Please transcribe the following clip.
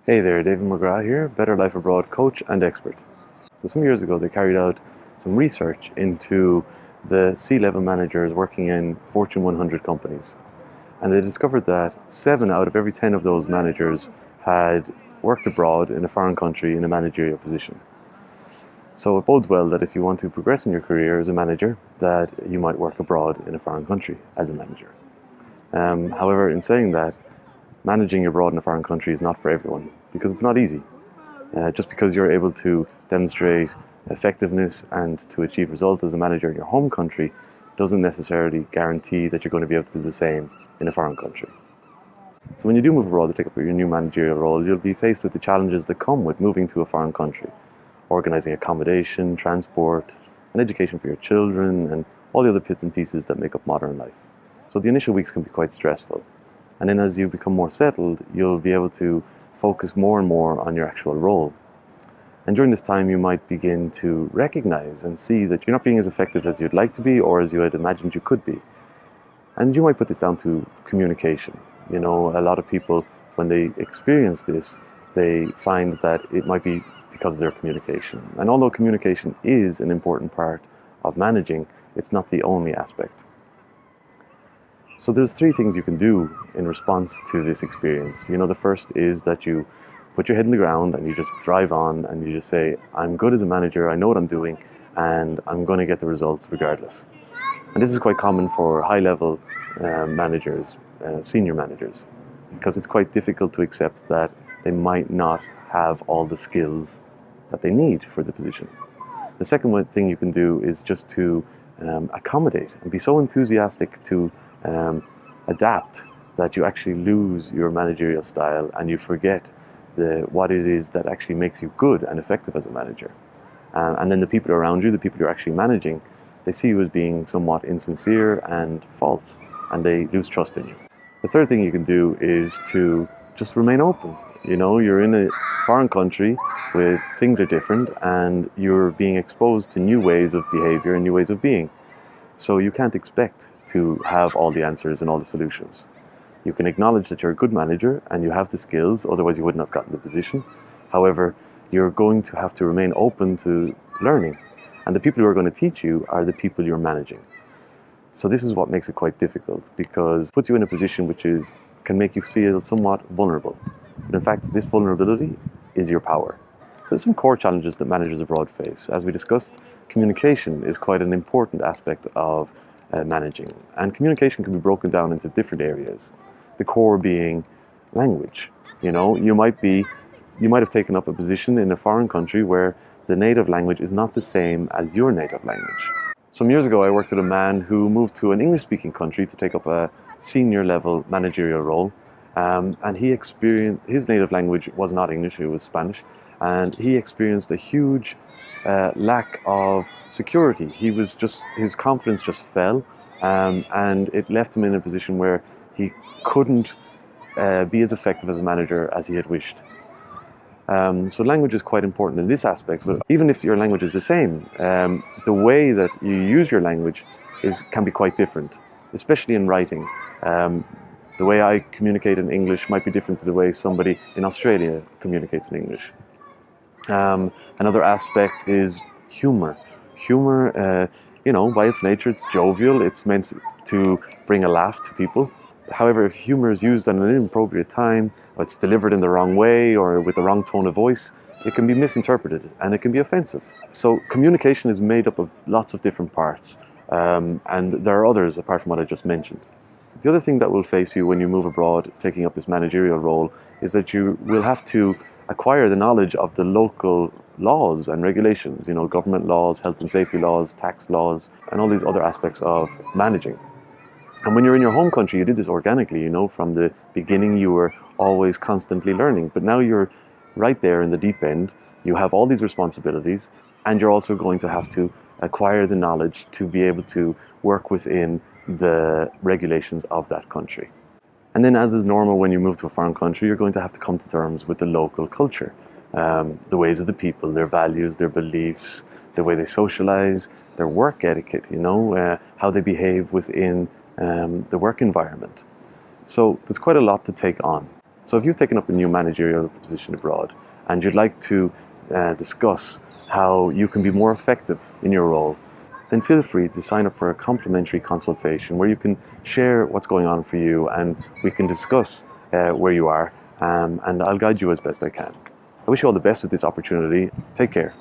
Hey there, David McGrath here, Better Life Abroad coach and expert. So some years ago they carried out some research into the C-level managers working in Fortune 100 companies. And they discovered that 7 out of every 10 of those managers had worked abroad in a foreign country in a managerial position. So it bodes well that if you want to progress in your career as a manager, that you might work abroad in a foreign country as a manager. However, in saying that, managing abroad in a foreign country is not for everyone because it's not easy. Just because you're able to demonstrate effectiveness and to achieve results as a manager in your home country doesn't necessarily guarantee that you're going to be able to do the same in a foreign country. So when you do move abroad to take up your new managerial role, you'll be faced with the challenges that come with moving to a foreign country. Organizing accommodation, transport, and education for your children, and all the other bits and pieces that make up modern life. So the initial weeks can be quite stressful. And then as you become more settled, you'll be able to focus more and more on your actual role. And during this time, you might begin to recognize and see that you're not being as effective as you'd like to be or as you had imagined you could be. And you might put this down to communication. You know, a lot of people, when they experience this, they find that it might be because of their communication. And although communication is an important part of managing, it's not the only aspect. So there's 3 things you can do in response to this experience. You know, the first is that you put your head in the ground and you just drive on and you just say, I'm good as a manager, I know what I'm doing, and I'm going to get the results regardless. And this is quite common for high-level managers, senior managers, because it's quite difficult to accept that they might not have all the skills that they need for the position. The second thing you can do is just to accommodate and be so enthusiastic to adapt that you actually lose your managerial style and you forget what it is that actually makes you good and effective as a manager. And then the people around you, the people you're actually managing, they see you as being somewhat insincere and false, and they lose trust in you. The third thing you can do is to just remain open. You know, you're in a foreign country where things are different and you're being exposed to new ways of behavior and new ways of being. So you can't expect to have all the answers and all the solutions. You can acknowledge that you're a good manager and you have the skills, otherwise you wouldn't have gotten the position. However, you're going to have to remain open to learning. And the people who are going to teach you are the people you're managing. So this is what makes it quite difficult, because it puts you in a position which can make you feel somewhat vulnerable. But in fact, this vulnerability is your power. So there's some core challenges that managers abroad face. As we discussed, communication is quite an important aspect of managing. And communication can be broken down into different areas. The core being language. You know, you might have taken up a position in a foreign country where the native language is not the same as your native language. Some years ago, I worked with a man who moved to an English-speaking country to take up a senior-level managerial role. And he experienced, his native language was not English, it was Spanish. And he experienced a huge lack of security. His confidence just fell, and it left him in a position where he couldn't be as effective as a manager as he had wished. So language is quite important in this aspect, but even if your language is the same, the way that you use your language can be quite different, especially in writing. The way I communicate in English might be different to the way somebody in Australia communicates in English. Another aspect is humor. Humor, you know, by its nature, it's jovial. It's meant to bring a laugh to people. However, if humor is used at an inappropriate time, or it's delivered in the wrong way or with the wrong tone of voice, it can be misinterpreted and it can be offensive. So communication is made up of lots of different parts, and there are others apart from what I just mentioned. The other thing that will face you when you move abroad taking up this managerial role is that you will have to acquire the knowledge of the local laws and regulations, you know, government laws, health and safety laws, tax laws, and all these other aspects of managing. And when you're in your home country, you did this organically, you know, from the beginning you were always constantly learning. But now you're right there in the deep end, you have all these responsibilities, and you're also going to have to acquire the knowledge to be able to work within the regulations of that country. And then, as is normal when you move to a foreign country, you're going to have to come to terms with the local culture. The ways of the people, their values, their beliefs, the way they socialize, their work etiquette, you know, how they behave within the work environment. So there's quite a lot to take on. So if you've taken up a new managerial position abroad and you'd like to discuss how you can be more effective in your role, then feel free to sign up for a complimentary consultation where you can share what's going on for you and we can discuss where you are, and I'll guide you as best I can. I wish you all the best with this opportunity. Take care.